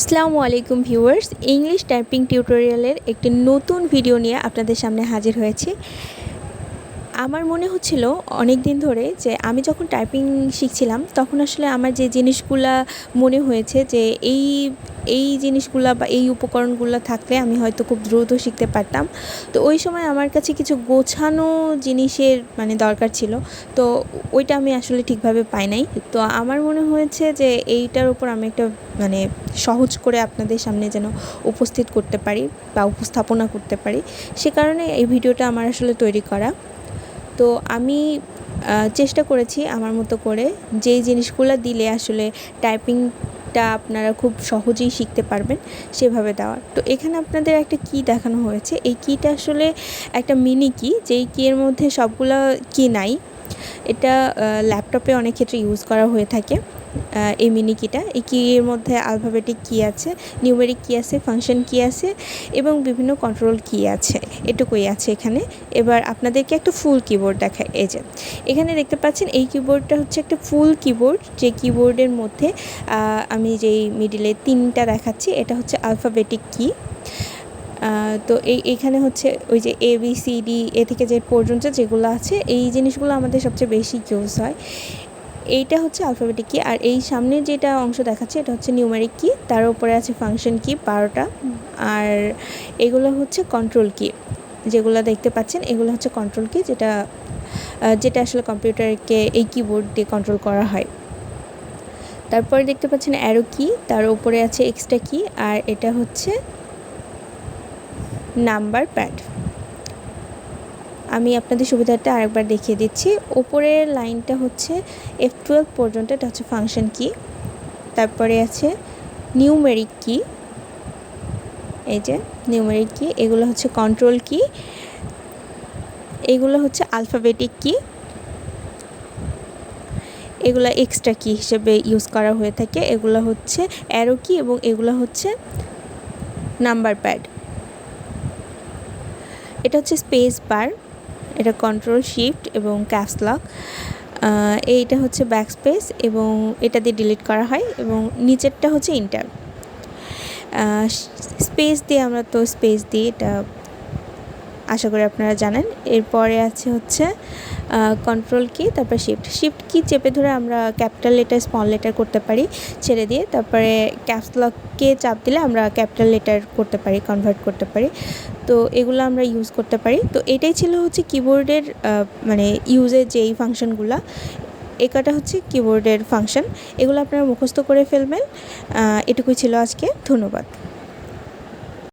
আসসালামু আলাইকুম viewers, English typing টিউটোরিয়ালের একটি নতুন ভিডিও নিয়ে আপনাদের সামনে হাজির হয়েছি। আমার মনে হচ্ছিল অনেক দিন ধরে যে আমি যখন টাইপিং শিখছিলাম তখন আসলে আমার যে জিনিসগুলা মনে হয়েছে যে এই জিনিসগুলা বা এই উপকরণগুলো থাকলে আমি হয়তো খুব দ্রুত শিখতে পারতাম। তো ওই সময় আমার কাছে কিছু গোছানো জিনিসের দরকার ছিল। তো ওইটা আমি আসলে ঠিকভাবে পাই নাই। তো আমার মনে হয়েছে যে এইটার উপর আমি একটা সহজ করে আপনাদের সামনে যেন উপস্থিত করতে পারি বা উপস্থাপনা করতে পারি, সে কারণে এই ভিডিওটা আমার আসলে তৈরি করা। তো আমি চেষ্টা করেছি আমার মতো করে যেই জিনিসগুলো দিলে আসলে টাইপিংটা আপনারা খুব সহজেই শিখতে পারবেন সেভাবে দেওয়ার। তো এখানে আপনাদের একটা কি দেখানো হয়েছে। এই কিটা আসলে একটা মিনি কি, যেই কিয়ের মধ্যে সবগুলো কি নাই। এটা ল্যাপটপে অনেক ক্ষেত্রে ইউজ করা হয়ে থাকে। এই মিনি কিটা, এই কিয়ের মধ্যে আলফাবেটিক কি আছে, নিউমেরিক কি আছে, ফাংশন কি আছে এবং বিভিন্ন কন্ট্রোল কি আছে, এটুকুই আছে এখানে। এবার আপনাদেরকে একটা ফুল কিবোর্ড দেখায়। এই যে এখানে দেখতে পাচ্ছেন, এই কিবোর্ডটা হচ্ছে একটা ফুল কিবোর্ড। যে কিবোর্ডের মধ্যে আমি যেই মিডিলে 3টা দেখাচ্ছি এটা হচ্ছে আলফাবেটিক কি। তো এইখানে হচ্ছে ওই যে ABCD এ থেকে যে পর্যন্ত যেগুলো আছে এই জিনিসগুলো আমাদের সবচেয়ে বেশি ইউজ হয়। এইটা হচ্ছে আলফাবেটিক কি। আর এই সামনে যেটা অংশ দেখাচ্ছে এটা হচ্ছে নিউমেরিক কি, তার উপরে আছে ফাংশন কি 12টা। আর এগুলো হচ্ছে কন্ট্রোল কি, যেগুলো দেখতে পাচ্ছেন এগুলো হচ্ছে কন্ট্রোল কি, যেটা আসলে কম্পিউটারকে এই কিবোর্ড দিয়ে কন্ট্রোল করা হয়। তারপরে দেখতে পাচ্ছেন অ্যারো কি, তার উপরে আছে এক্সট্রা কি, আর এটা হচ্ছে নাম্বার প্যাড। আমি আপনাদের সুবিধার্থে আরেকবার দেখিয়ে দিচ্ছি। ওপরের লাইনটা হচ্ছে F12 পর্যন্ত, এটা হচ্ছে ফাংশন কি। তারপরে আছে নিউমেরিক কি, এই যে নিউমেরিক কি, এগুলো হচ্ছে কন্ট্রোল কি, এগুলো হচ্ছে আলফাবেটিক কি, এগুলো এক্সট্রা কি হিসেবে ইউজ করা হয়ে থাকে। এগুলো হচ্ছে অ্যারো কি এবং এগুলো হচ্ছে নাম্বার প্যাড। এটা হচ্ছে স্পেস বার, এটা কন্ট্রোল শিফট এবং ক্যাপস লক। এইটা হচ্ছে ব্যাকস্পেস এবং এটা দিয়ে ডিলিট করা হয়, এবং নিচেরটা হচ্ছে ইন্টার। স্পেস দিয়ে আমরা তো স্পেস দিই, এটা আশা করি আপনারা জানেন। এরপরে আছে হচ্ছে কন্ট্রোল কি, তারপর শিফট কি চেপে ধরে আমরা ক্যাপিটাল লেটার স্মল লেটার করতে পারি ছেড়ে দিয়ে। তারপরে ক্যাপস লককে চাপ দিলে আমরা ক্যাপিটাল লেটার করতে পারি, কনভার্ট করতে পারি। তো এগুলো আমরা ইউজ করতে পারি। তো এটাই ছিল হচ্ছে কিবোর্ডের ইউজের যেই ফাংশনগুলো, একটা হচ্ছে কিবোর্ডের ফাংশন। এগুলো আপনারা মুখস্থ করে ফেলবেন। এটুকুই ছিল আজকে। ধন্যবাদ।